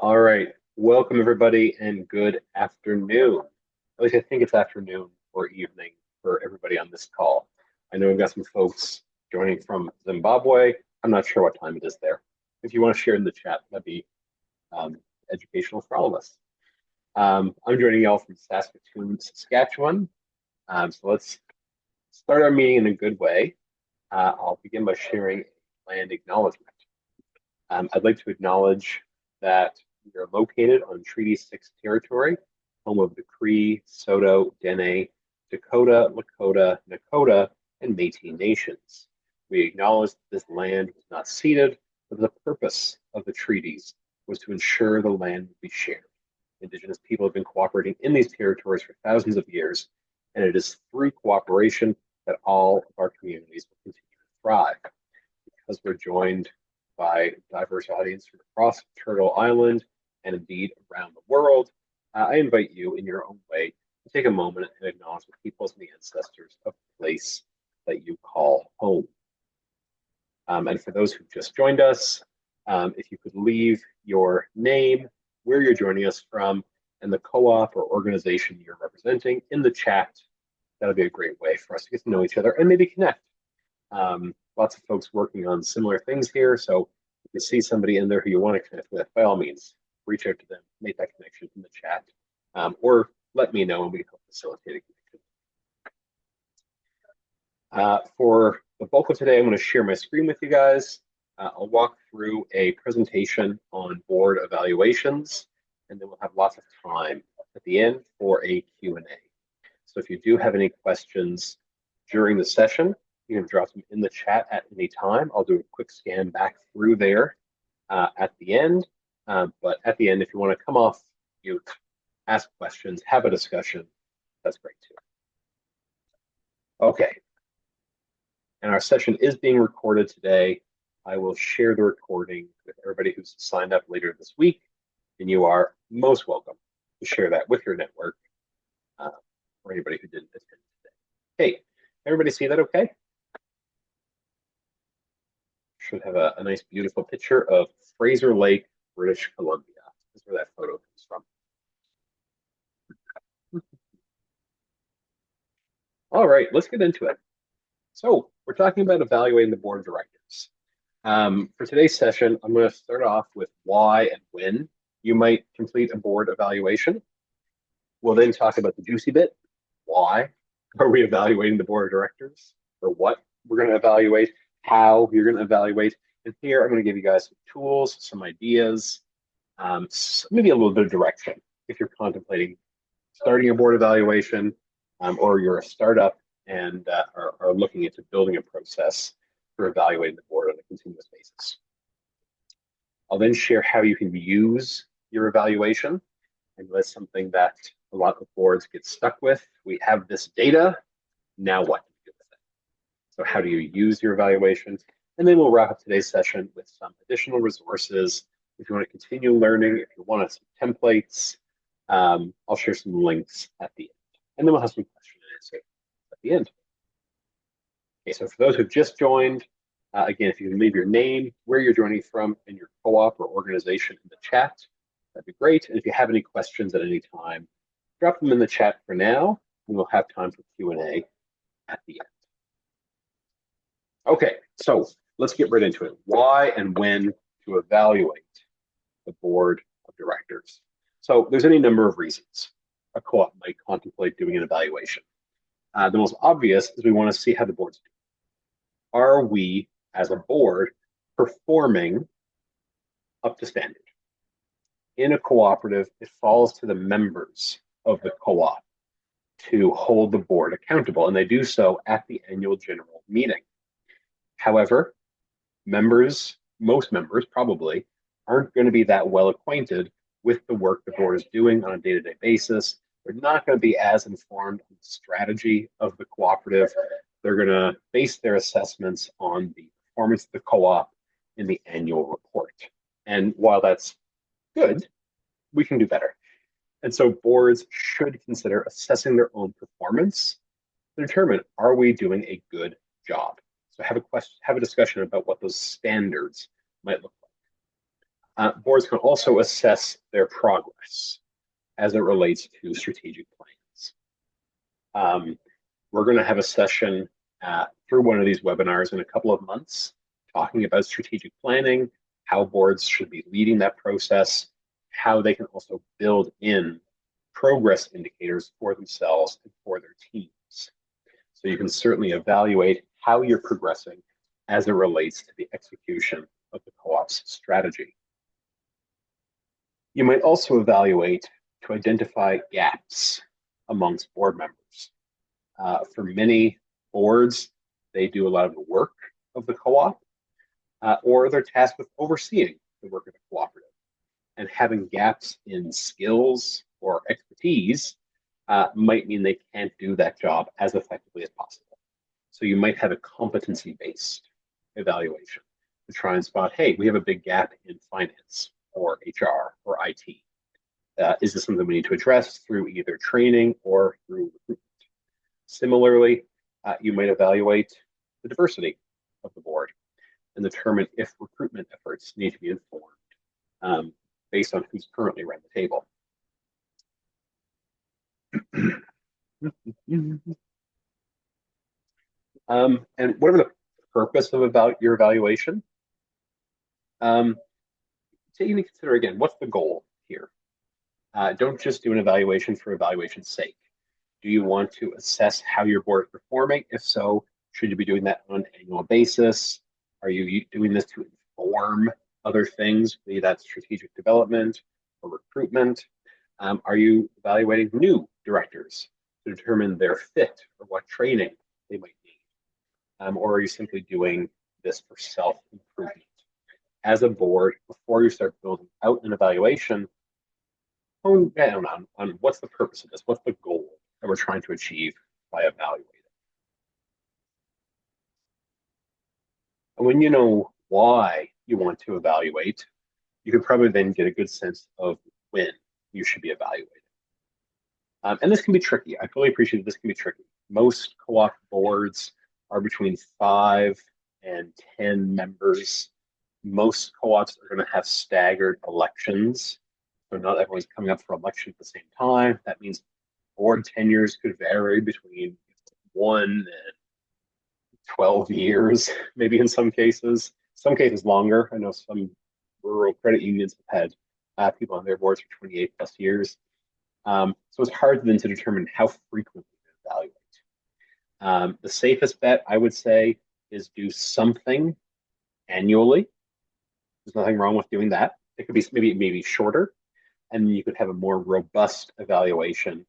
All right. Welcome, everybody, and good afternoon. At least I think it's afternoon or evening for everybody on this call. I know we've got some folks joining from Zimbabwe. I'm not sure what time it is there. If you want to share in the chat, that'd be um, educational for all of us. I'm joining y'all from Saskatoon, Saskatchewan. So let's start our meeting in a good way. I'll begin by sharing land acknowledgement. I'd like to acknowledge that we are located on Treaty 6 territory, home of the Cree, Saulteaux, Dene, Dakota, Lakota, Nakota, and Métis nations. We acknowledge that this land was not ceded, but the purpose of the treaties was to ensure the land would be shared. Indigenous people have been cooperating in these territories for thousands of years, and it is through cooperation that all of our communities will continue to thrive. Because we're joined by diverse audience from across Turtle Island and indeed around the world, I invite you in your own way to take a moment and acknowledge the peoples and the ancestors of the place that you call home. And for those who've just joined us, if you could leave your name, where you're joining us from, and the co-op or organization you're representing in the chat, that'll be a great way for us to get to know each other and maybe connect. Lots of folks working on similar things here. So if you see somebody in there who you want to connect with, by all means, reach out to them, make that connection in the chat, or let me know and we can help facilitate a connection. For the bulk of today, I'm going to share my screen with you guys. I'll walk through a presentation on board evaluations, and then we'll have lots of time at the end for a Q&A. So if you do have any questions during the session, you can drop them in the chat at any time. I'll do a quick scan back through there at the end. But at the end, if you want to come off mute, ask questions, have a discussion, that's great too. Okay. And our session is being recorded today. I will share the recording with everybody who's signed up later this week, and you are most welcome to share that with your network or anybody who didn't attend today. Hey, everybody see that okay? Should have a nice, beautiful picture of Fraser Lake, British Columbia. That's where that photo comes from. All right, let's get into it. So we're talking about evaluating the board of directors. For today's session, I'm going to start off with why and when you might complete a board evaluation. We'll then talk about the juicy bit. Why are we evaluating the board of directors? Or what we're going to evaluate, how you're going to evaluate. And here I'm going to give you guys some tools, some ideas, maybe a little bit of direction if you're contemplating starting a board evaluation or you're a startup and are looking into building a process for evaluating the board on a continuous basis. I'll then share how you can use your evaluation. And that's something that a lot of boards get stuck with. We have this data, now what do you do with it? So how do you use your evaluation? And then we'll wrap up today's session with some additional resources. If you want to continue learning, if you want some templates, I'll share some links at the end. And then we'll have some question and answer at the end. Okay, so for those who've just joined, again, if you can leave your name, where you're joining from, and your co-op or organization in the chat, that'd be great. And if you have any questions at any time, drop them in the chat for now, and we'll have time for Q&A at the end. Okay, so let's get right into it. Why and when to evaluate the board of directors? So there's any number of reasons a co-op might contemplate doing an evaluation. The most obvious is we want to see how the board's doing. Are we, as a board, performing up to standard? In a cooperative, it falls to the members of the co-op to hold the board accountable, and they do so at the annual general meeting. However, most members probably, aren't going to be that well acquainted with the work the board is doing on a day-to-day basis. They're not going to be as informed on the strategy of the cooperative. They're going to base their assessments on the performance of the co-op in the annual report. And while that's good, we can do better. And so boards should consider assessing their own performance to determine, are we doing a good job? So have a discussion about what those standards might look Boards can also assess their progress as it relates to strategic plans. We're going to have a session through one of these webinars in a couple of months talking about strategic planning, how boards should be leading that process, how they can also build in progress indicators for themselves and for their teams. So you can certainly evaluate how you're progressing as it relates to the execution of the co-op's strategy. You might also evaluate to identify gaps amongst board members. For many boards, they do a lot of the work of the co-op, or they're tasked with overseeing the work of the cooperative. And having gaps in skills or expertise might mean they can't do that job as effectively as possible. So you might have a competency-based evaluation to try and spot, hey, we have a big gap in finance or HR or IT. Is this something we need to address through either training or through recruitment? Similarly, you might evaluate the diversity of the board and determine if recruitment efforts need to be informed based on who's currently around the table. And whatever the purpose of your evaluation, taking into consider again, what's the goal here? Don't just do an evaluation for evaluation's sake. Do you want to assess how your board is performing? If so, should you be doing that on an annual basis? Are you doing this to inform other things, be that strategic development or recruitment? Are you evaluating new directors to determine their fit or what training they might need? Or are you simply doing this for self-improvement? As a board, before you start building out an evaluation, hone down on what's the purpose of this, what's the goal that we're trying to achieve by evaluating. And when you know why you want to evaluate, you can probably then get a good sense of when you should be evaluating. And this can be tricky. I fully appreciate this can be tricky. Most co-op boards are between 5 and 10 members. Most co-ops are going to have staggered elections. So not everyone's coming up for election at the same time. That means board tenures could vary between 1 and 12 years, maybe in some cases longer. I know some rural credit unions have had people on their boards for 28 plus years. So it's hard then to determine how frequently to evaluate. The safest bet, I would say, is do something annually. There's nothing wrong with doing that. It could be maybe shorter, and you could have a more robust evaluation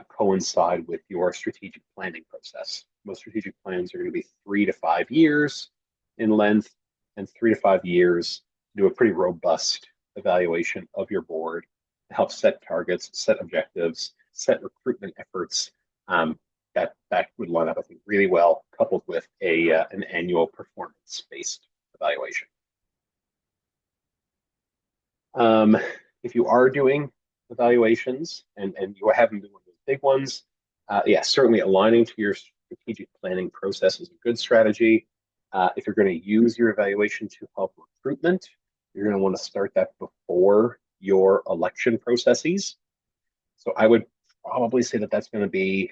coincide with your strategic planning process. Most strategic plans are going to be 3 to 5 years in length, and 3 to 5 years to do a pretty robust evaluation of your board to help set targets, set objectives, set recruitment efforts. That would line up, I think, really well, coupled with an annual performance-based evaluation. If you are doing evaluations and you haven't been one of those big ones, yeah, certainly aligning to your strategic planning process is a good strategy. If you're going to use your evaluation to help recruitment, you're going to want to start that before your election processes. So I would probably say that that's going to be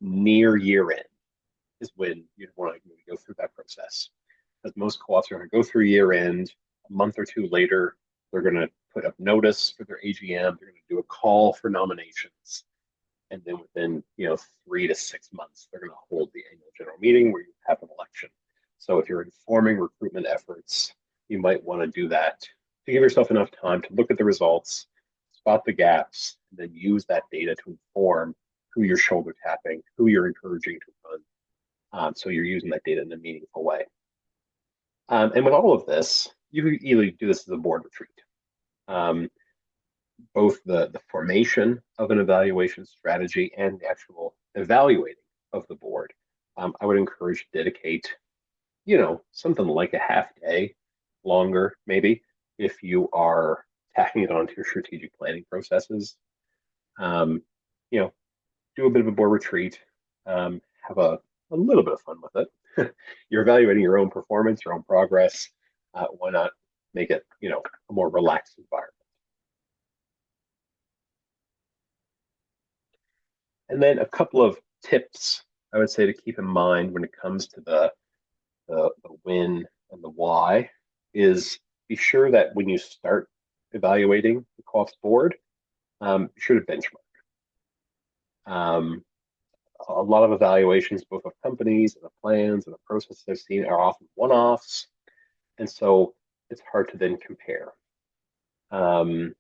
near year end is when you'd want to go through that process. Because most co-ops are going to go through year end, a month or two later, they're going to put up notice for their AGM, they're going to do a call for nominations. And then within 3 to 6 months, they're going to hold the annual general meeting where you have an election. So if you're informing recruitment efforts, you might want to do that to give yourself enough time to look at the results, spot the gaps, and then use that data to inform who you're shoulder tapping, who you're encouraging to run. So you're using that data in a meaningful way. And with all of this, you can either do this as a board retreat. Both the formation of an evaluation strategy and the actual evaluating of the board. I would encourage to dedicate, something like a half day, longer maybe, if you are tacking it onto your strategic planning processes. Do a bit of a board retreat, have a little bit of fun with it. You're evaluating your own performance, your own progress. Why not make it, a more relaxed environment. And then a couple of tips I would say to keep in mind when it comes to the when and the why is be sure that when you start evaluating the co-op's board, be sure to benchmark. Um, a lot of evaluations, both of companies and the plans and the processes I've seen, are often one-offs, and so it's hard to then compare. Um,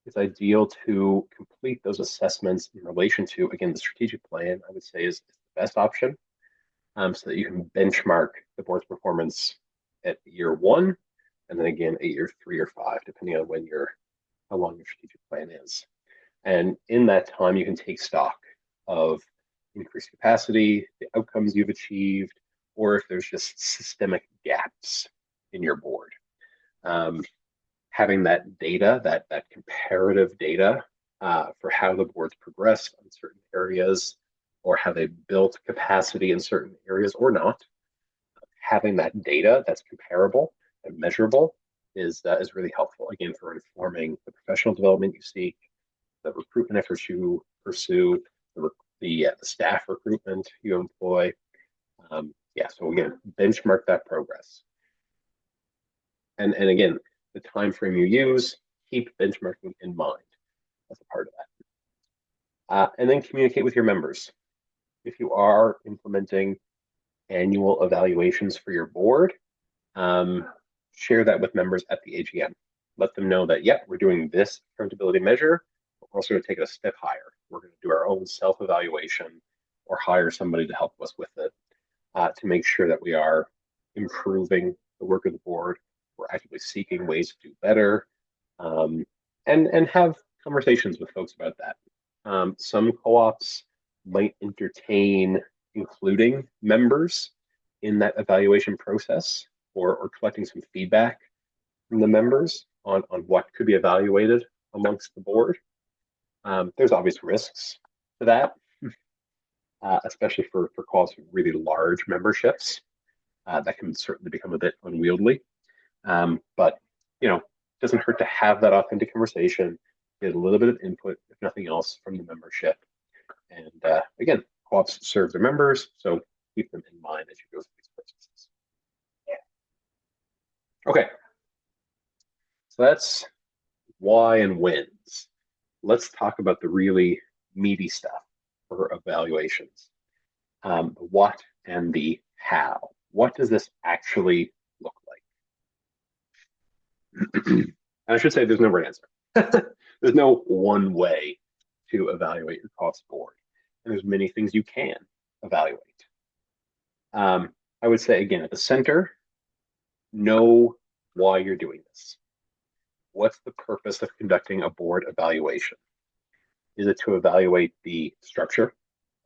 it's ideal to complete those assessments in relation to, again, the strategic plan, I would say is the best option, so that you can benchmark the board's performance at year one, and then again at year 3 or 5, depending on how long your strategic plan is. And in that time, you can take stock of increased capacity, the outcomes you've achieved, or if there's just systemic gaps in your board. Having that data, that comparative data for how the board's progressed in certain areas, or how they built capacity in certain areas or not, having that data that's comparable and measurable is really helpful, again, for informing the professional development you seek, the recruitment efforts you pursue, the staff recruitment you employ. So again, benchmark that progress. And again, the time frame you use, keep benchmarking in mind as a part of that. And then communicate with your members. If you are implementing annual evaluations for your board, share that with members at the AGM. Let them know that, we're doing this accountability measure, but we're also going to take it a step higher. We're going to do our own self-evaluation or hire somebody to help us with it to make sure that we are improving the work of the board. We're actively seeking ways to do better, and have conversations with folks about that. Some co-ops might entertain including members in that evaluation process, or collecting some feedback from the members on what could be evaluated amongst the board. There's obvious risks to that, especially for co-ops with really large memberships. That can certainly become a bit unwieldy. But it doesn't hurt to have that authentic conversation, get a little bit of input, if nothing else, from the membership. And again, co-ops serve their members, so keep them in mind as you go through these processes. Okay, so that's why and whens. Let's talk about the really meaty stuff for evaluations. The what and the how. What does this actually look like? And I should say there's no right answer. There's no one way to evaluate your co-op's board. And there's many things you can evaluate. I would say, again, at the center, know why you're doing this. What's the purpose of conducting a board evaluation? Is it to evaluate the structure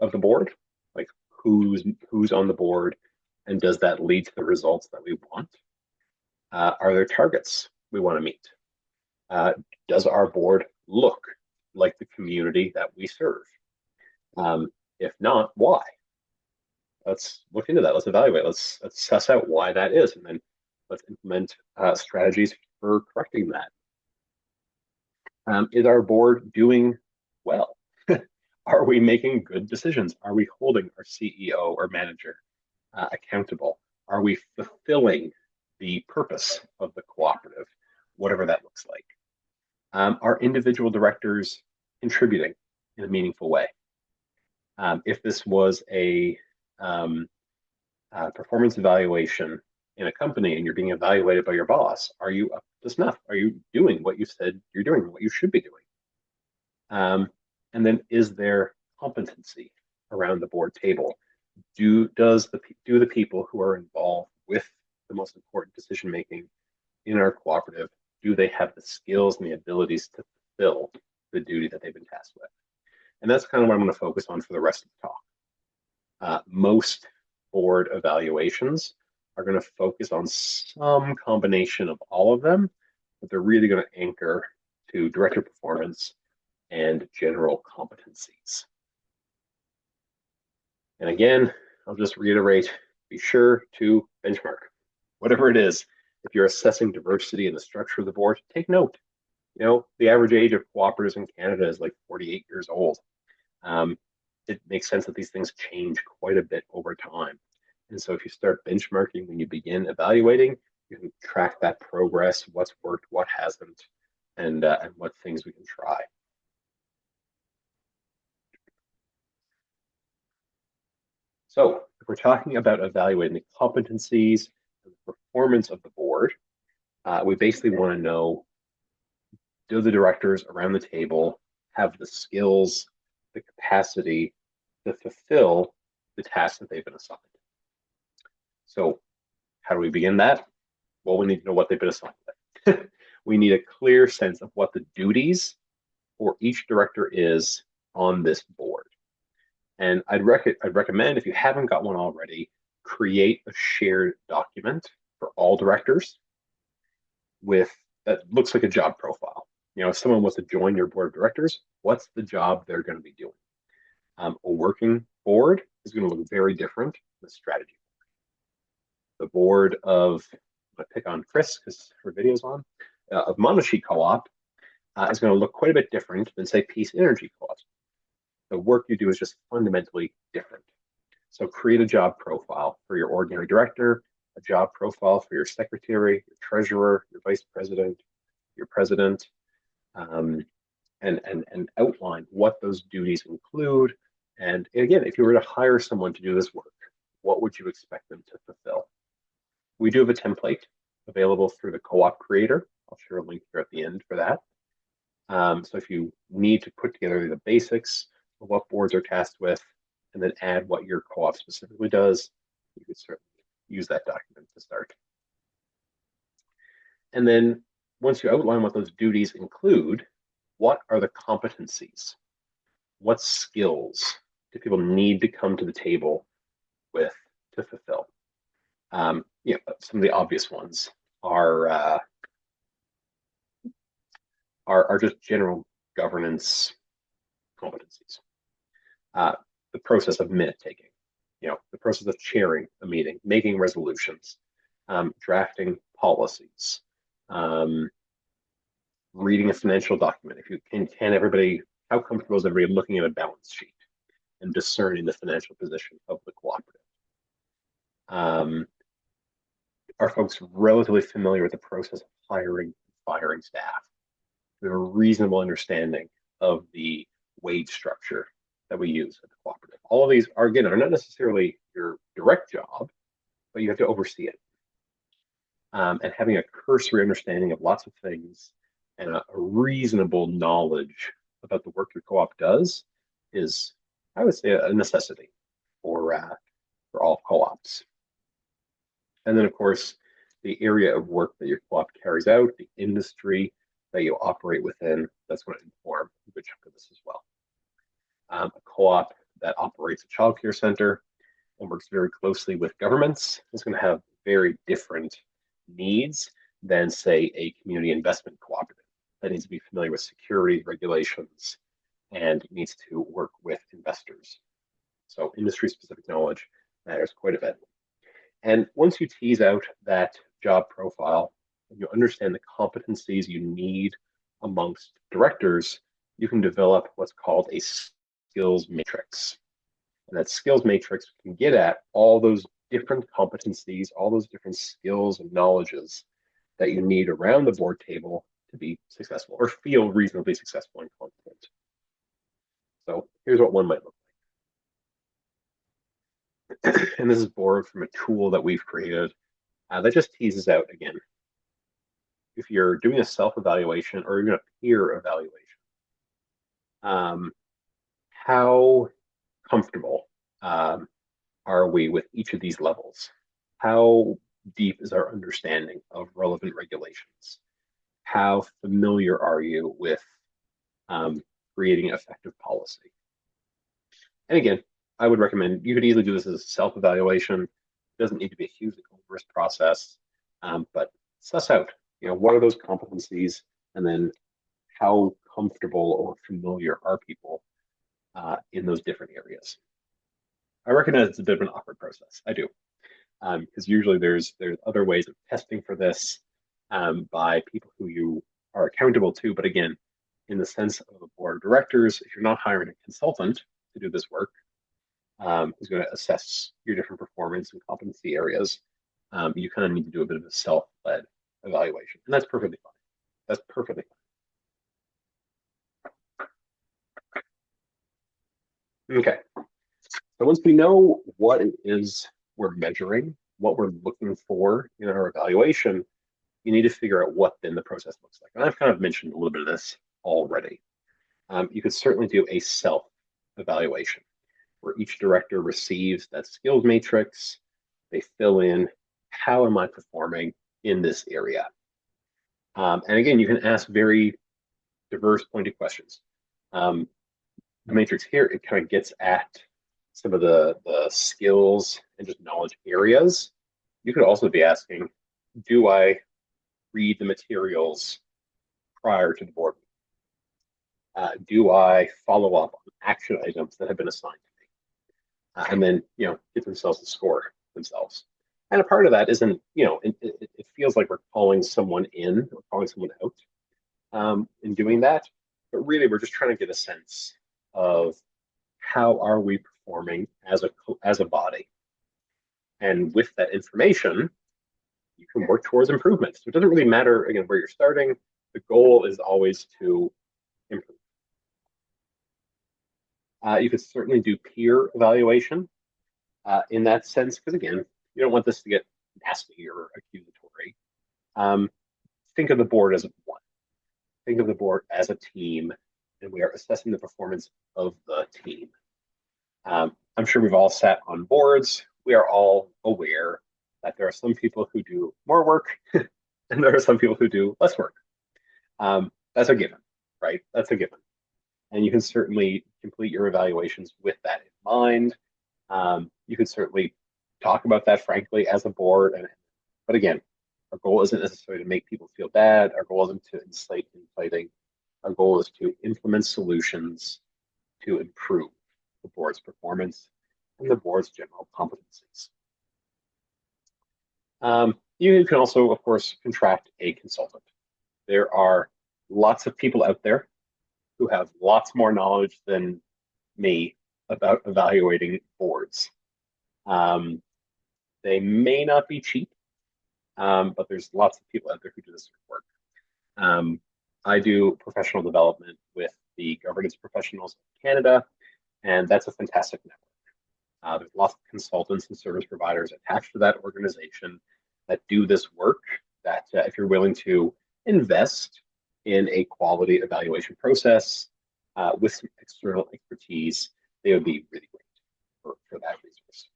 of the board? Like who's on the board, and does that lead to the results that we want? Are there targets we want to meet? Does our board look like the community that we serve? If not, why? Let's look into that. Let's evaluate. Let's suss out why that is, and then let's implement strategies for correcting that. Is our board doing well? Are we making good decisions? Are we holding our CEO or manager accountable? Are we fulfilling the purpose of the cooperative, whatever that looks like? Are individual directors contributing in a meaningful way? If this was a performance evaluation in a company and you're being evaluated by your boss, are you up to snuff? Are you doing what you said you're doing, what you should be doing? And then, is there competency around the board table? Do the people who are involved with the most important decision making in our cooperative, do they have the skills and the abilities to fulfill the duty that they've been tasked with? And that's kind of what I'm going to focus on for the rest of the talk. Most board evaluations are going to focus on some combination of all of them, but they're really going to anchor to director performance and general competencies. And again, I'll just reiterate, be sure to benchmark. Whatever it is, If you're assessing diversity in the structure of the board, take note. The average age of cooperatives in Canada is like 48 years old. It makes sense that these things change quite a bit over time. And so if you start benchmarking when you begin evaluating, you can track that progress, what's worked, what hasn't, and what things we can try. So if we're talking about evaluating the competencies and the performance of the board, we basically want to know, do the directors around the table have the skills, the capacity to fulfill the tasks that they've been assigned? So how do we begin that? Well, we need to know what they've been assigned with. We need a clear sense of what the duties for each director is on this board. And I'd recommend, if you haven't got one already, create a shared document for all directors that looks like a job profile. If someone wants to join your board of directors, what's the job they're going to be doing? A working board is going to look very different than a strategy. The board of, I pick on Chris because her video's on, of monosheet co-op is going to look quite a bit different than, say, Peace Energy co-op. The work you do is just fundamentally different. So create a job profile for your ordinary director, a job profile for your secretary, your treasurer, your vice president, your president, and outline what those duties include. And again, if you were to hire someone to do this work, what would you expect them to fulfill? We do have a template available through the Co-op Creator. I'll share a link here at the end for that. So if you need to put together the basics of what boards are tasked with, and then add what your co-op specifically does, you could certainly use that document to start. And then once you outline what those duties include, what are the competencies? What skills do people need to come to the table with to fulfill? Some of the obvious ones are just general governance competencies. The process of minute taking, the process of chairing a meeting, making resolutions, drafting policies, reading a financial document. If you can everybody, how comfortable is everybody looking at a balance sheet and discerning the financial position of the cooperative? Are folks relatively familiar with the process of hiring and firing staff? We have a reasonable understanding of the wage structure that we use at the cooperative. All of these are not necessarily your direct job, but you have to oversee it. And having a cursory understanding of lots of things and a reasonable knowledge about the work your co-op does is, I would say, a necessity for all co-ops. And then, of course, the area of work that your co-op carries out, the industry that you operate within, that's going to inform a good chunk of this as well. A co-op that operates a childcare center and works very closely with governments is going to have very different needs than, say, a community investment cooperative that needs to be familiar with security regulations and needs to work with investors. So industry-specific knowledge matters quite a bit. And once you tease out that job profile and you understand the competencies you need amongst directors, you can develop what's called a skills matrix. And that skills matrix can get at all those different competencies, all those different skills and knowledges that you need around the board table to be successful or feel reasonably successful and confident. So here's what one might look like. And this is borrowed from a tool that we've created that just teases out, again, if you're doing a self-evaluation or even a peer evaluation, how comfortable are we with each of these levels? How deep is our understanding of relevant regulations? How familiar are you with creating effective policy? And again, I would recommend you could easily do this as a self-evaluation. It doesn't need to be a hugely onerous process, but suss out, what are those competencies, and then how comfortable or familiar are people in those different areas. I recognize it's a bit of an awkward process. I do. because usually there's other ways of testing for this by people who you are accountable to. But again, in the sense of a board of directors, if you're not hiring a consultant to do this work, who's going to assess your different performance and competency areas, you kind of need to do a bit of a self-led evaluation, and that's perfectly fine. That's perfectly fine. Okay, so once we know what it is we're measuring, what we're looking for in our evaluation, you need to figure out what then the process looks like. And I've kind of mentioned a little bit of this already. You could certainly do a self-evaluation where each director receives that skills matrix. They fill in, how am I performing in this area? And again, you can ask very diverse, pointed questions. The matrix here, it kind of gets at some of the skills and just knowledge areas. You could also be asking, do I read the materials prior to the board meeting? Do I follow up on action items that have been assigned to me? And then, give themselves a score themselves. And a part of that isn't, it feels like we're calling someone in or calling someone out in doing that. But really, we're just trying to get a sense of how are we performing as a body. And with that information, you can work towards improvement. So it doesn't really matter, again, where you're starting. The goal is always to improve. You could certainly do peer evaluation in that sense, because again, you don't want this to get nasty or accusatory. Think of the board as one. Think of the board as a team, and we are assessing the performance of the team. I'm sure we've all sat on boards. We are all aware that there are some people who do more work and there are some people who do less work. That's a given, right? That's a given. And you can certainly complete your evaluations with that in mind. You can certainly talk about that frankly as a board. But again, our goal isn't necessarily to make people feel bad. Our goal isn't to incite infighting. Our goal is to implement solutions to improve the board's performance and the board's general competencies. You can also, of course, contract a consultant. There are lots of people out there who have lots more knowledge than me about evaluating boards. They may not be cheap, but there's lots of people out there who do this sort of work. I do professional development with the Governance Professionals of Canada, and that's a fantastic network. There's lots of consultants and service providers attached to that organization that do this work, that if you're willing to invest in a quality evaluation process with some external expertise, they would be really great for that resource.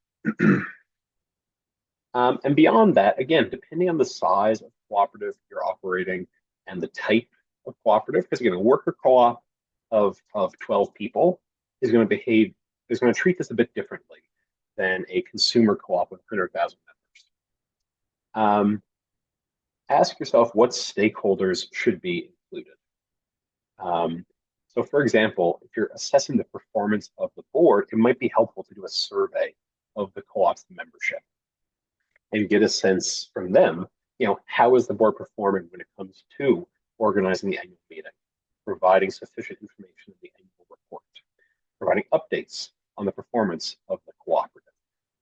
And beyond that, again, depending on the size of cooperative you're operating and the type of cooperative, because again, a worker co-op of 12 people is going to treat this a bit differently than a consumer co-op with 100,000 members. Ask yourself what stakeholders should be included. So for example, if you're assessing the performance of the board, it might be helpful to do a survey of the co-op's membership and get a sense from them, how is the board performing when it comes to organizing the annual meeting, providing sufficient information in the annual report, providing updates on the performance of the cooperative,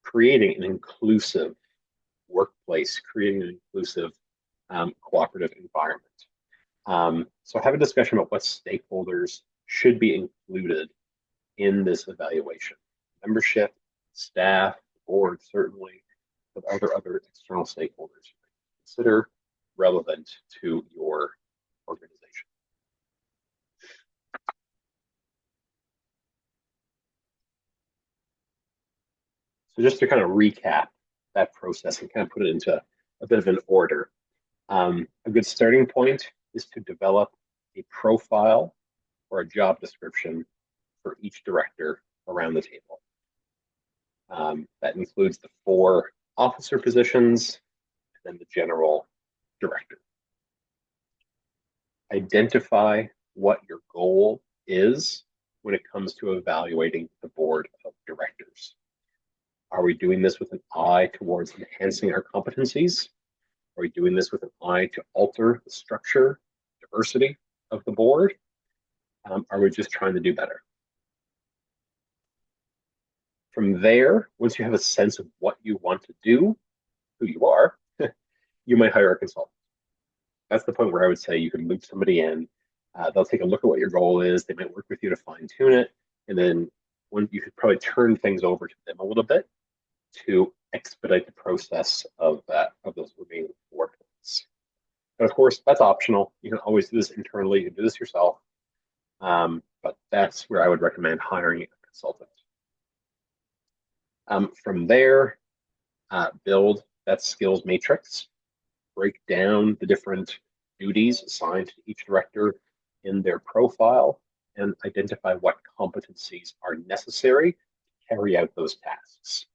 creating an inclusive workplace, creating an inclusive cooperative environment. So have a discussion about what stakeholders should be included in this evaluation. Membership, staff, board, certainly, but other external stakeholders consider relevant to your organization. So just to kind of recap that process and kind of put it into a bit of an order, a good starting point is to develop a profile or a job description for each director around the table. That includes the 4 officer positions and then the general director. Identify what your goal is when it comes to evaluating the board of directors. Are we doing this with an eye towards enhancing our competencies? Are we doing this with an eye to alter the structure, diversity of the board? Are we just trying to do better? From there, once you have a sense of what you want to do, who you are, you might hire a consultant. That's the point where I would say you can loop somebody in. They'll take a look at what your goal is. They might work with you to fine tune it. And then when you could probably turn things over to them a little bit to expedite the process of those remaining 4 points. But of course, that's optional. You can always do this internally. You can do this yourself. But that's where I would recommend hiring a consultant. From there, build that skills matrix, break down the different duties assigned to each director in their profile, and identify what competencies are necessary to carry out those tasks.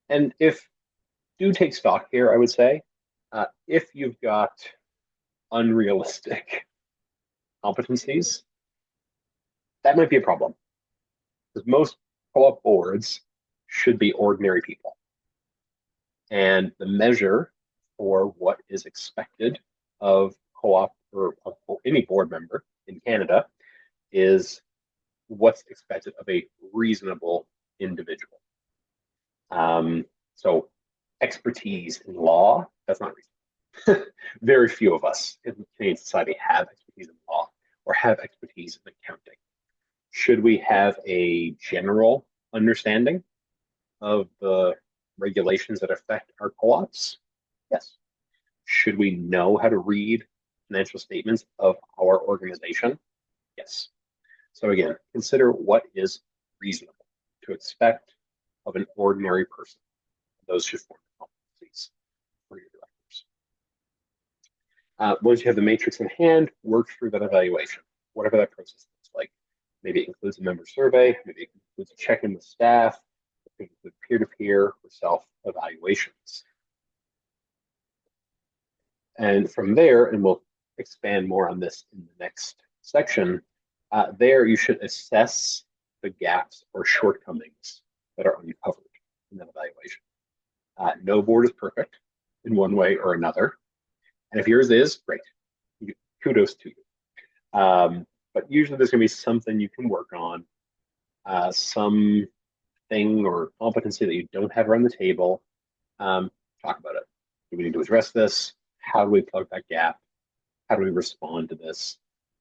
And do take stock here, I would say, if you've got unrealistic competencies, that might be a problem. Because most co-op boards should be ordinary people. And the measure for what is expected of co-op or of any board member in Canada is what's expected of a reasonable individual. So expertise in law, that's not reasonable. Very few of us in Canadian society have expertise in law or have expertise in accounting. Should we have a general understanding of the regulations that affect our co-ops? Yes. Should we know how to read financial statements of our organization? Yes. So again, consider what is reasonable to expect of an ordinary person. Those should form the competencies for your directors. Once you have the matrix in hand, work through that evaluation, whatever that process looks like. Maybe it includes a member survey, maybe it includes a check-in with staff, it could include peer-to-peer or self-evaluations. And from there, and we'll expand more on this in the next section, there you should assess the gaps or shortcomings that are uncovered in that evaluation. No board is perfect in one way or another. And if yours is, great. Kudos to you. But usually there's going to be something you can work on, some thing or competency that you don't have around the table. Talk about it. Do we need to address this? How do we plug that gap? How do we respond to this?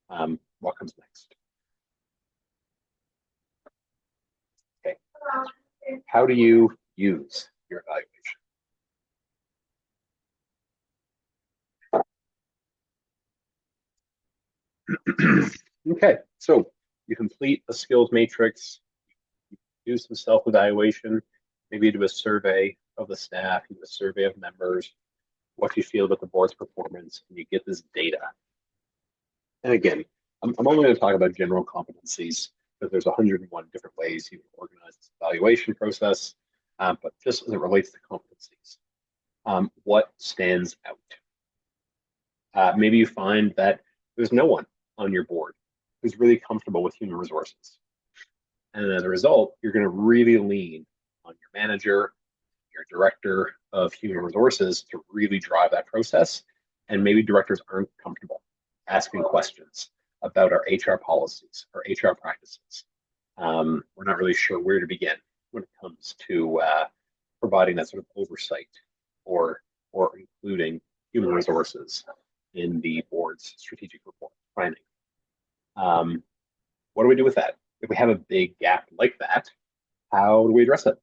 What comes next? Okay. How do you use your evaluation? Okay, so you complete a skills matrix, you do some self-evaluation, maybe you do a survey of the staff, you do a survey of members, what you feel about the board's performance, and you get this data. And again, I'm only going to talk about general competencies because there's 101 different ways you can organize this evaluation process, but just as it relates to competencies, what stands out? Maybe you find that there's no one on your board who's really comfortable with human resources. And as a result, you're going to really lean on your manager, your director of human resources to really drive that process. And maybe directors aren't comfortable asking questions about our HR policies or HR practices. We're not really sure where to begin when it comes to providing that sort of oversight or including human resources in the board's strategic report planning. What do we do with that? If we have a big gap like that, how do we address it?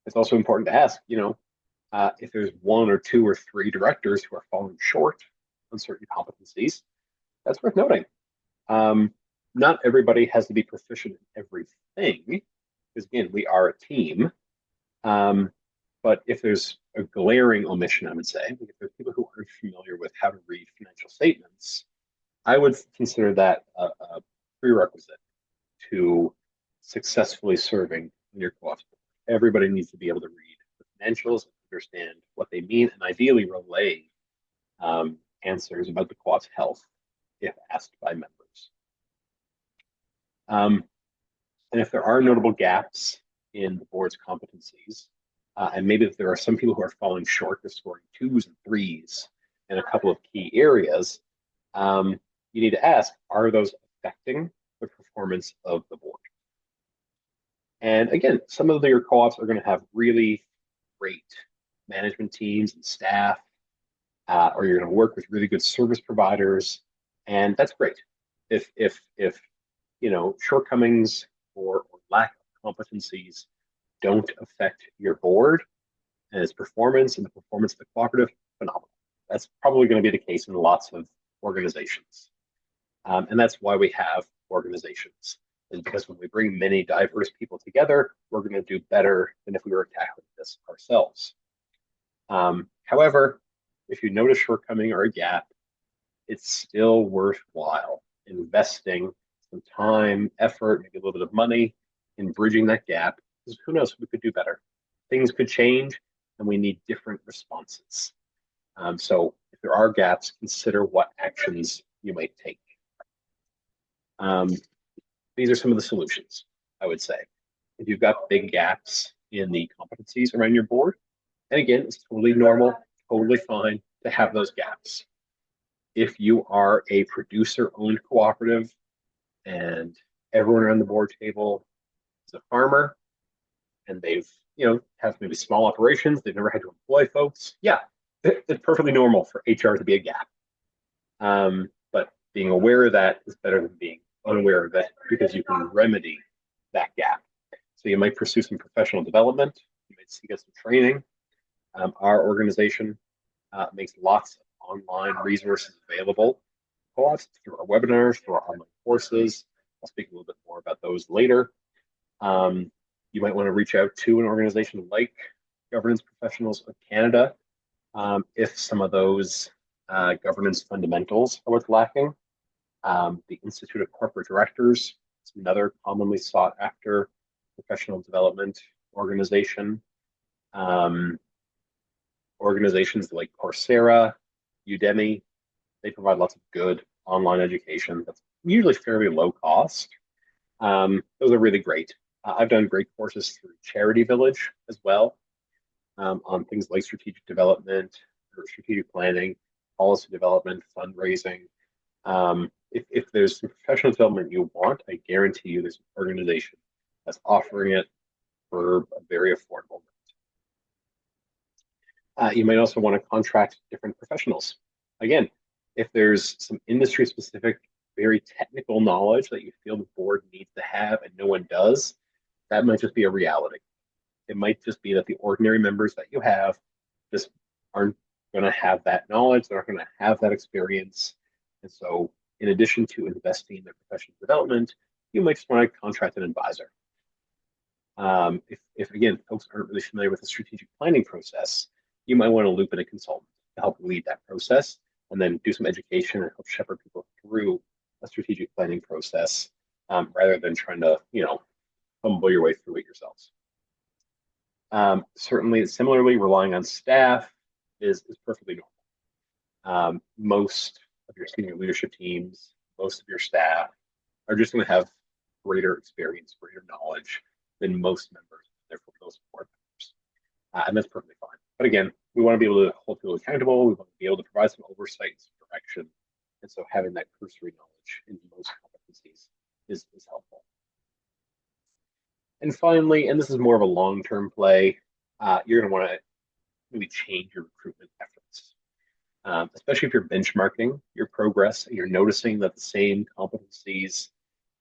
It's also important to ask, if there's 1 or 2 or 3 directors who are falling short on certain competencies, that's worth noting. Not everybody has to be proficient in everything, because again, we are a team. But if there's a glaring omission, I would say, if there's people who aren't familiar with how to read financial statements, I would consider that a prerequisite to successfully serving your co-op. Everybody needs to be able to read the financials, understand what they mean, and ideally relay answers about the co-op's health if asked by members. And And if there are notable gaps in the board's competencies, and maybe if there are some people who are falling short, they're scoring twos and threes in a couple of key areas, you need to ask, are those affecting the performance of the board? And again, some of your co-ops are going to have really great management teams and staff, or you're going to work with really good service providers, and that's great. If shortcomings or lack of competencies don't affect your board and its performance and the performance of the cooperative, phenomenal. That's probably going to be the case in lots of organizations. And that's why we have organizations, is because when we bring many diverse people together, we're going to do better than if we were tackling this ourselves. However, if you notice shortcoming or a gap, it's still worthwhile investing some time, effort, maybe a little bit of money in bridging that gap, because who knows, we could do better. Things could change, and we need different responses. So if there are gaps, consider what actions you might take. These are some of the solutions, I would say. If you've got big gaps in the competencies around your board, and again, it's totally normal, totally fine to have those gaps. If you are a producer-owned cooperative and everyone around the board table is a farmer and they've, have maybe small operations, they've never had to employ folks, yeah, it's perfectly normal for HR to be a gap. But being aware of that is better than being unaware of it, because you can remedy that gap. So you might pursue some professional development, you might seek out some training. Our organization makes lots of online resources available to us through our webinars, through our online courses. I'll speak a little bit more about those later. You might want to reach out to an organization like Governance Professionals of Canada if some of those governance fundamentals are what's lacking. The Institute of Corporate Directors is another commonly sought after professional development organization. Organizations like Coursera, Udemy, they provide lots of good online education that's usually fairly low cost. Those are really great. I've done great courses through Charity Village as well, on things like strategic development or strategic planning, policy development, fundraising. If there's some professional development you want, I guarantee you there's an organization that's offering it for a very affordable rate. You might also want to contract different professionals. Again, if there's some industry specific, very technical knowledge that you feel the board needs to have and no one does, that might just be a reality. It might just be that the ordinary members that you have just aren't going to have that knowledge, they're not going to have that experience. And so, in addition to investing in their professional development, you might just want to contract an advisor. If again, folks aren't really familiar with the strategic planning process, you might want to loop in a consultant to help lead that process and then do some education and help shepherd people through a strategic planning process, rather than trying to, fumble your way through it yourselves. Certainly, similarly, relying on staff is perfectly normal. Most of your senior leadership teams, most of your staff are just going to have greater experience, greater knowledge than most members, therefore those board members. And that's perfectly fine. But again, we want to be able to hold people accountable. We want to be able to provide some oversight and some direction. And so having that cursory knowledge in most competencies is helpful. And finally, and this is more of a long-term play, you're going to want to really change your recruitment efforts, especially if you're benchmarking your progress and you're noticing that the same competencies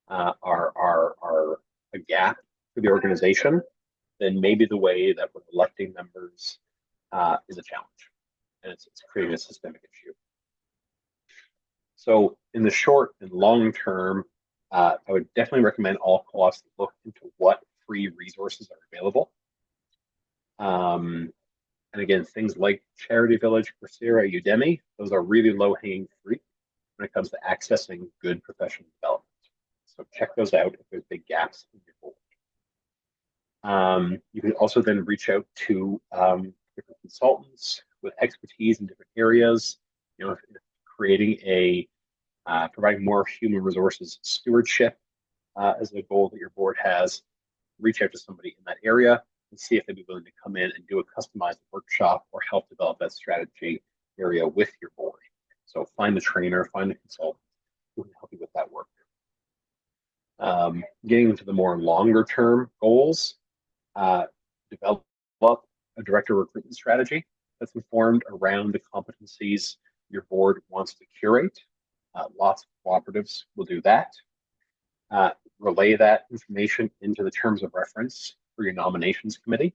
are a gap for the organization. Then maybe the way that we're electing members is a challenge, and it's creating a systemic issue. So in the short and long term, I would definitely recommend all co-ops look into what free resources are available. And again, things like Charity Village, Coursera, Udemy, those are really low-hanging fruit when it comes to accessing good professional development. So check those out if there's big gaps in your board. You can also then reach out to different consultants with expertise in different areas. If creating providing more human resources stewardship as a goal that your board has, reach out to somebody in that area and see if they'd be willing to come in and do a customized workshop or help develop that strategy area with your board. So find a trainer, find a consultant who can help you with that work. Getting into the more longer term goals, develop a director recruitment strategy that's informed around the competencies your board wants to curate. Lots of cooperatives will do that. Relay that information into the terms of reference for your nominations committee.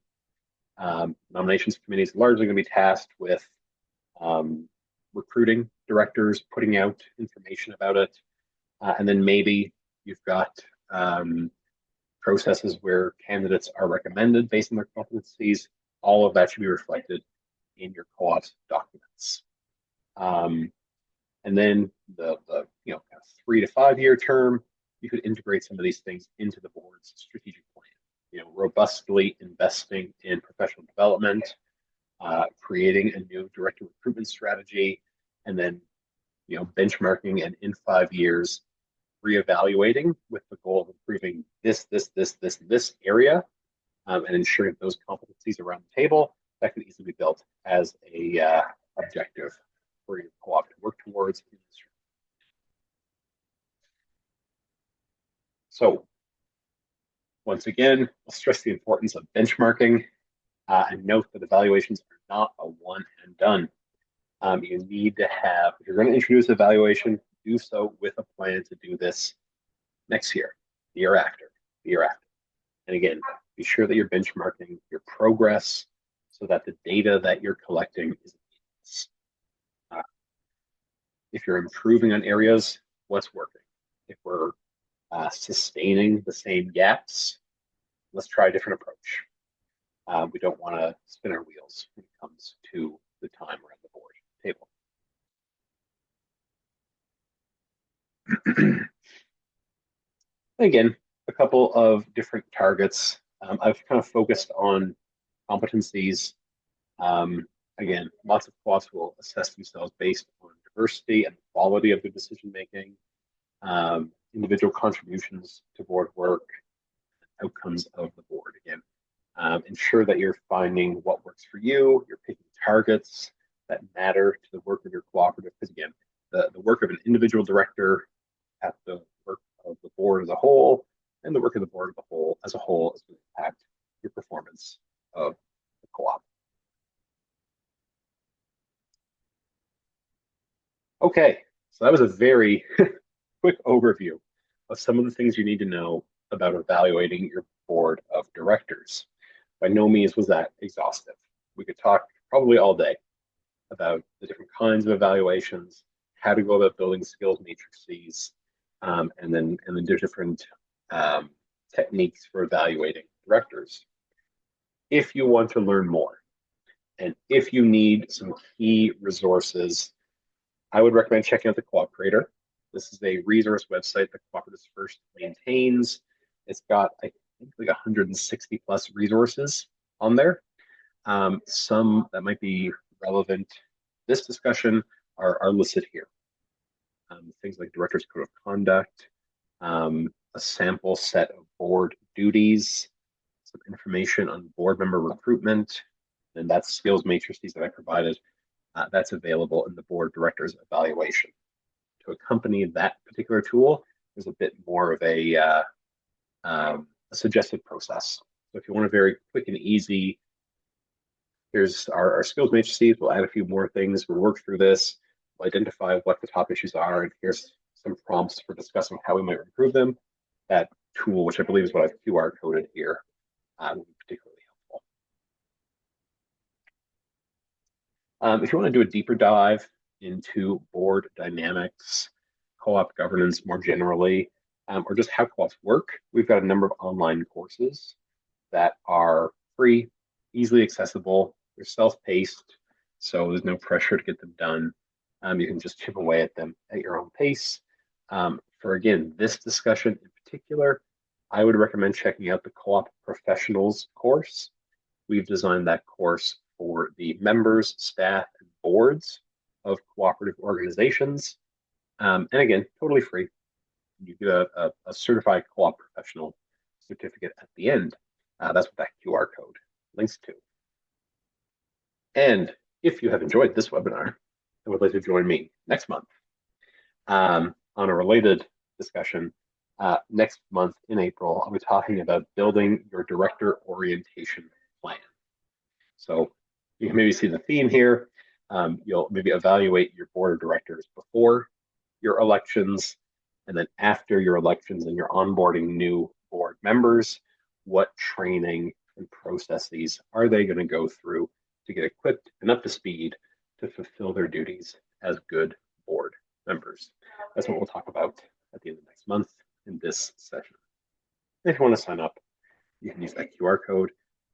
Nominations committee is largely going to be tasked with recruiting directors, putting out information about it, and then maybe you've got processes where candidates are recommended based on their competencies. All of that should be reflected in your co-op's documents. And then the kind of 3 to 5 year term, you could integrate some of these things into the board's strategic plan. Robustly investing in professional development, creating a new director recruitment strategy, and then benchmarking, and in 5 years reevaluating with the goal of improving this area, and ensuring that those competencies are around the table. That could easily be built as a objective for your co-op to work towards. So once again, I'll stress the importance of benchmarking, and note that evaluations are not a one and done. You need to have, if you're going to introduce evaluation, do so with a plan to do this next year, the year after, the year after. And again, be sure that you're benchmarking your progress so that the data that you're collecting is if you're improving on areas, what's working? If we're sustaining the same gaps, let's try a different approach. We don't want to spin our wheels when it comes to the time around the board table. Again, a couple of different targets. I've kind of focused on competencies. Again, lots of co-ops will assess themselves based on diversity and quality of their decision making, individual contributions to board work, outcomes of the board. Again, ensure that you're finding what works for you. You're picking targets that matter to the work of your cooperative. Because again, the work of an individual director at the work of the board as a whole, and the work of the board as a whole is going to impact your performance of the co-op. Okay, so that was a very quick overview of some of the things you need to know about evaluating your board of directors. By no means was that exhaustive. We could talk probably all day about the different kinds of evaluations, how to go about building skills matrices, and then the different techniques for evaluating directors. If you want to learn more, and if you need some key resources, I would recommend checking out the Co-operator. This is a resource website that Cooperatives First maintains. It's got, I think, like 160 plus resources on there. Some that might be relevant to this discussion are listed here. Things like Director's Code of Conduct, a sample set of board duties, some information on board member recruitment, and that's skills matrices that I provided. That's available in the board director's evaluation. To accompany that particular tool, there's a bit more of a suggested process. So if you want a very quick and easy, here's our skills matrices. We'll add a few more things. We'll work through this. We'll identify what the top issues are, and here's some prompts for discussing how we might improve them. That tool, which I believe is what I've QR coded here, will be particularly helpful. If you want to do a deeper dive into board dynamics, co-op governance more generally, or just how co-ops work, we've got a number of online courses that are free, easily accessible. They're self-paced, so there's no pressure to get them done. You can just chip away at them at your own pace. For, again, this discussion in particular, I would recommend checking out the Co-op Professionals course. We've designed that course for the members, staff, and boards of cooperative organizations. And again, totally free. You get a certified co-op professional certificate at the end. That's what that QR code links to. And if you have enjoyed this webinar and would like to join me next month on a related discussion, next month in April, I'll be talking about building your director orientation plan. So you can maybe see the theme here. You'll maybe evaluate your board of directors before your elections, and then after your elections and you're onboarding new board members, what training and processes are they going to go through to get equipped and up to speed to fulfill their duties as good board members. That's what we'll talk about at the end of next month in this session. If you want to sign up, you can use that QR code,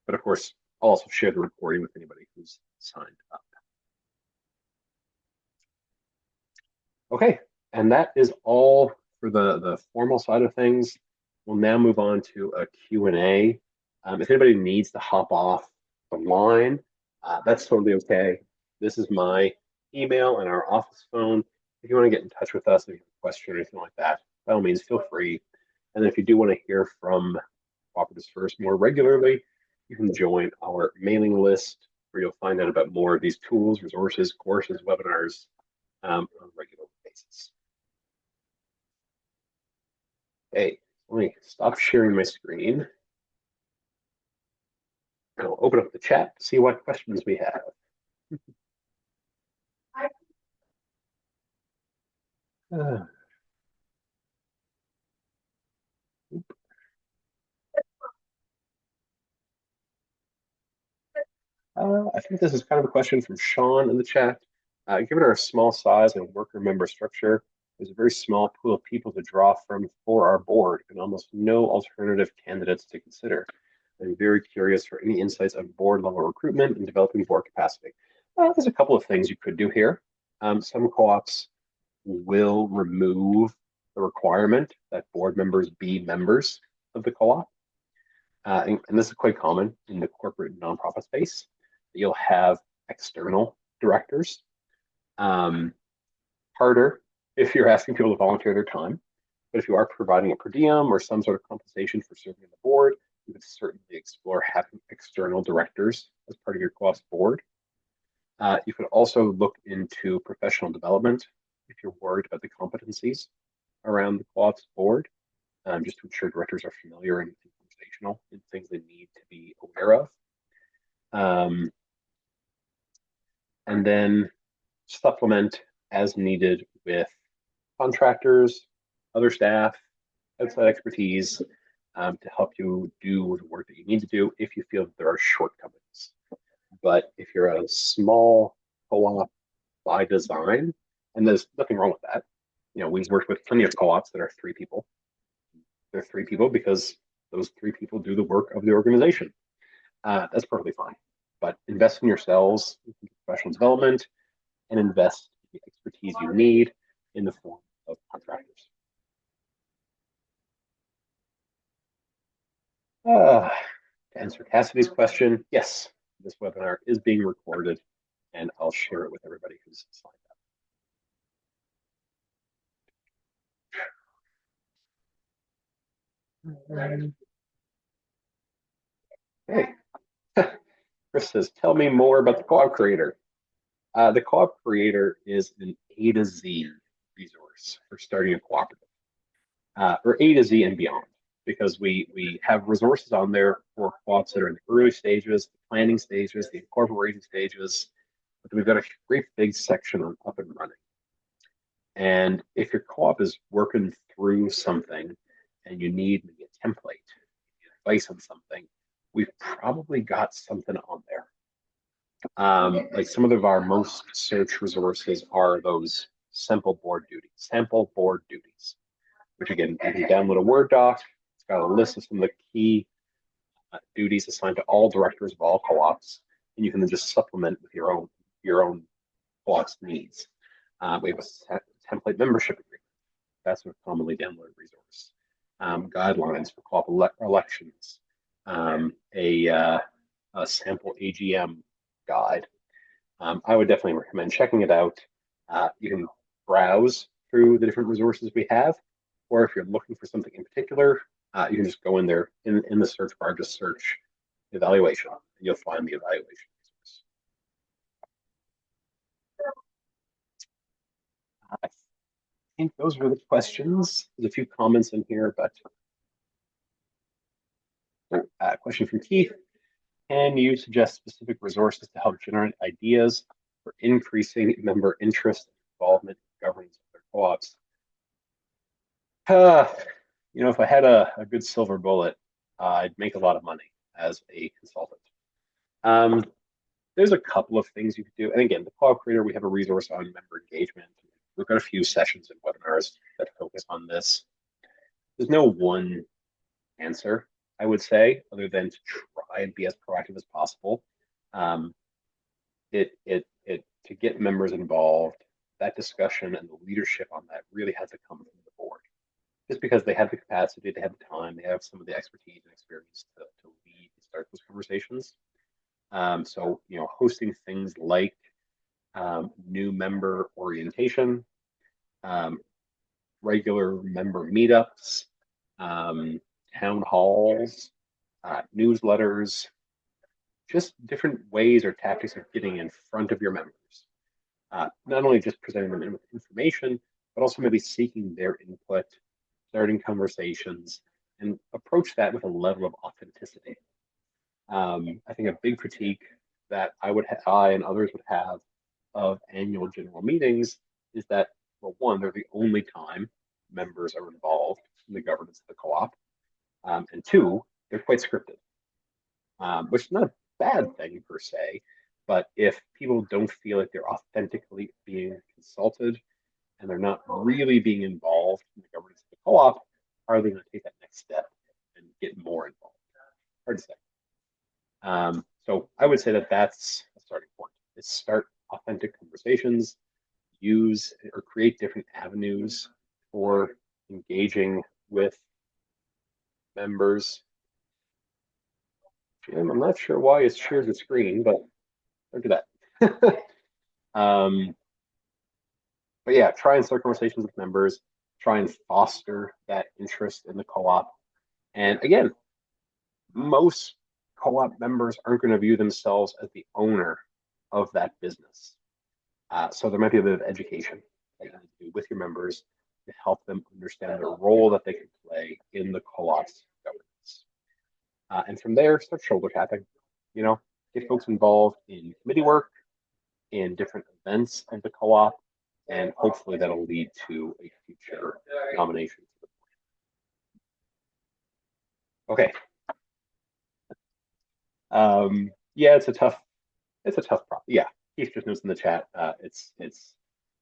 but of course, I'll also share the recording with anybody who's signed up. Okay, and that is all for the formal side of things. We'll now move on to a Q&A. If anybody needs to hop off the line, that's totally okay. This is my email and our office phone. If you want to get in touch with us, if you have a question or anything like that, by all means, feel free. And then if you do want to hear from Cooperatives First more regularly, you can join our mailing list where you'll find out about more of these tools, resources, courses, webinars on a regular basis. Okay, let me stop sharing my screen. And I'll open up the chat to see what questions we have. I think this is kind of a question from Sean in the chat. Given our small size and worker member structure, there's a very small pool of people to draw from for our board and almost no alternative candidates to consider. I'm very curious for any insights on board level recruitment and developing board capacity. There's a couple of things you could do here. Some co-ops will remove the requirement that board members be members of the co-op. And this is quite common in the corporate and nonprofit space. You'll have external directors. Harder if you're asking people to volunteer their time, but if you are providing a per diem or some sort of compensation for serving on the board, you would certainly explore having external directors as part of your co-op's board. You could also look into professional development if you're worried about the competencies around the co-op's board, just to ensure directors are familiar and conversational in things they need to be aware of. And then supplement as needed with contractors, other staff, outside expertise to help you do the work that you need to do if you feel that there are shortcomings. But if you're a small co-op by design, and there's nothing wrong with that, you know, we've worked with plenty of co-ops that are 3 people. They're 3 people because those 3 people do the work of the organization. That's perfectly fine. But invest in yourselves, in professional development, and invest in the expertise you need in the form of contractors. To answer Cassidy's question, yes, this webinar is being recorded, and I'll share it with everybody who's signed up. Hey, Chris says, tell me more about the Co-op Creator. The Co-op Creator is an A to Z resource for starting a cooperative, or A to Z and beyond, because we have resources on there for co-ops that are in the early stages, the planning stages, the incorporation stages, but we've got a great big section on up and running. And if your co-op is working through something and you need maybe a template, advice on something, we've probably got something on there. Like some of our most searched resources are those sample board duties, which again, you can download a Word doc. It's got a list of some of the key duties assigned to all directors of all co-ops, and you can then just supplement with your own co-op's needs. We have a template membership agreement. That's a commonly downloaded resource. Guidelines for co-op elections, a sample AGM guide. I would definitely recommend checking it out. You can browse through the different resources we have, or if you're looking for something in particular, you can just go in there in the search bar, just search evaluation, and you'll find the evaluation resource. I think those were the questions. There's a few comments in here, but question from Keith. Can you suggest specific resources to help generate ideas for increasing member interest and involvement in governance of their co-ops? If I had a good silver bullet, I'd make a lot of money as a consultant. There's a couple of things you could do. And again, the co-op creator, we have a resource on member engagement. We've got a few sessions and webinars that focus on this. There's no one answer, I would say, other than to try and be as proactive as possible. To get members involved, that discussion and the leadership on that really has to come from the board. Just because they have the capacity, they have the time, they have some of the expertise and experience to lead and start those conversations. So, hosting things like new member orientation, regular member meetups, town halls, newsletters, just different ways or tactics of getting in front of your members. Not only just presenting them with information, but also maybe seeking their input, starting conversations, and approach that with a level of authenticity. I think a big critique that I and others would have of annual general meetings is that, well, one, they're the only time members are involved in the governance of the co-op, and two, they're quite scripted, which is not a bad thing per se, but if people don't feel like they're authentically being consulted and they're not really being involved in the governance of the co-op, are they going to take that next step and get more involved? Hard to say. So I would say that that's a starting point. Is start authentic conversations, use or create different avenues for engaging with members. Jim, I'm not sure why it shares the screen, but don't do that. But yeah, try and start conversations with members, try and foster that interest in the co-op. And again, most co-op members aren't going to view themselves as the owner of that business. So there might be a bit of education that you need to do with your members to help them understand the role that they can play in the co-op's governance. And from there, start shoulder tapping. Get folks involved in committee work, in different events of the co-op, and hopefully that'll lead to a future nomination. Okay. Yeah, it's a tough problem. Yeah, Keith just notes in the chat. It's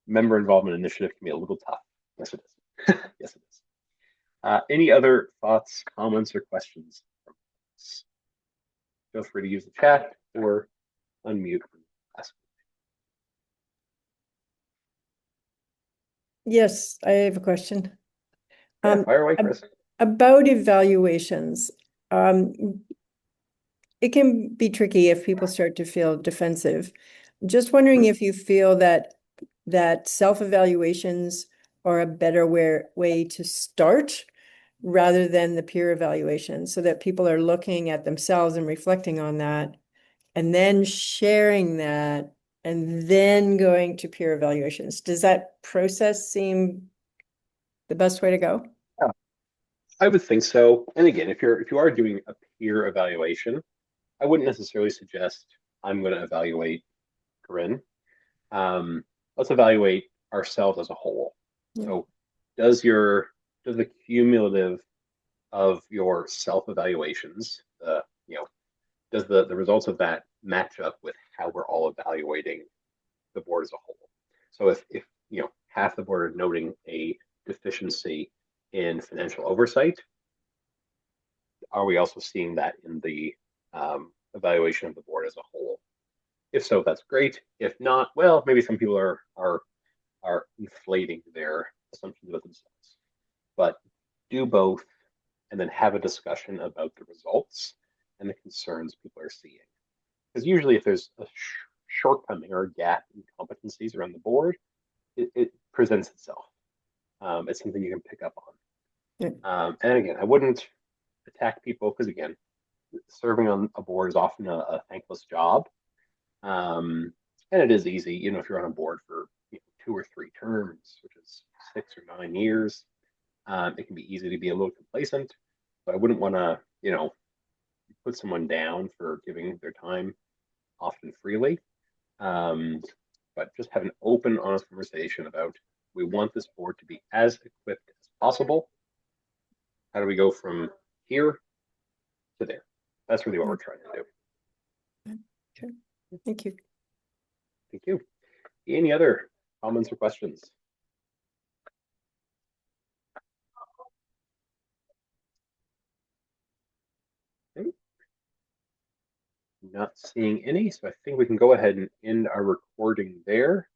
member involvement initiative can be a little tough. Yes, it is. Yes, it is. Any other thoughts, comments, or questions from us? Feel free to use the chat or unmute and ask. Yes, I have a question. Yeah, fire away, Chris. About evaluations. It can be tricky if people start to feel defensive. Just wondering if you feel that self-evaluations are a better way to start rather than the peer evaluation, so that people are looking at themselves and reflecting on that, and then sharing that, and then going to peer evaluations. Does that process seem the best way to go? Yeah, I would think so. And again, if you are doing a peer evaluation, I wouldn't necessarily suggest I'm going to evaluate Corinne. Let's evaluate ourselves as a whole. Yeah. So does the cumulative of your self-evaluations, does the results of that match up with how we're all evaluating the board as a whole? So if half the board are noting a deficiency in financial oversight, are we also seeing that in the evaluation of the board as a whole? If so, that's great. If not, well, maybe some people are inflating their assumptions about themselves. But do both, and then have a discussion about the results and the concerns people are seeing. Because usually, if there's a shortcoming or a gap in competencies around the board, it presents itself. It's something you can pick up on. Yeah. And again, I wouldn't attack people because again, serving on a board is often a thankless job. And it is easy, if you're on a board for 2 or 3 terms, which is 6 or 9 years, it can be easy to be a little complacent. But I wouldn't want to, put someone down for giving their time often freely. Um, but just have an open, honest conversation about we want this board to be as equipped as possible. How do we go from here to there? That's really what we're trying to do. Okay. Thank you. Thank you. Any other comments or questions? Okay. Not seeing any, so I think we can go ahead and end our recording there.